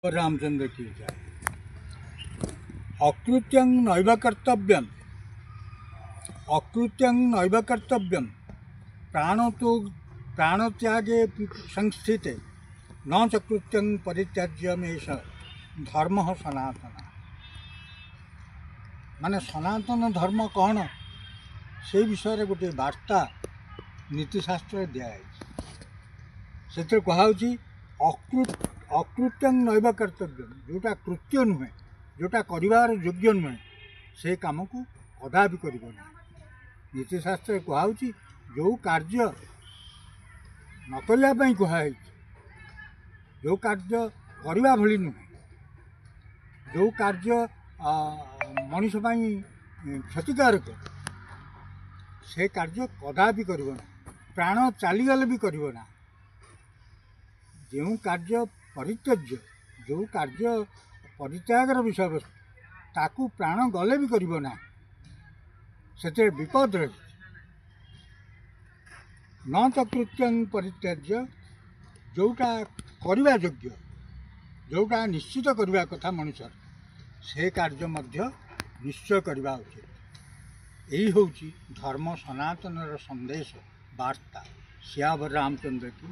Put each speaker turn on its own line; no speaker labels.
रामचंद्र की जय। अकृत्यं नैव कर्तव्यम्, अकृत्यं नैव कर्तव्यम्, प्राणत्यागे संस्थिते न च कृत्यं परित्याज्यमेष धर्म सनातन। माने सनातन धर्म कौन से विषय गोटे वार्ता नीतिशास्त्र दिखाई से कहुच्छी अकृत्यं नैव कर्तव्यम, जोटा कृत्य नुहे, जोटा कर योग्य नुहे से कम को कदापि कर। नीतिशास्त्र कहुच्छी जो कार्य न करने कहुई, जो कार्य करने भली नुहे, जो कार्य मनीष क्षतिकारक से कार्य कदापि करना। प्राण चलीगले भी करना। जो कार्य परित्यज्य, जो कार्य परित्यागर विषय वस्तु ताकू प्राण गले भी करना, से विपद रही। न तो कृत्यं परित्याज्य, जोटा करने योग्य, जोटा निश्चित करने कथा मनुष्य से कार्य मध्य निश्चय करवा उचित। यही हूँ धर्म सनातन संदेश वार्ता। श्यावर रामचंद्र की।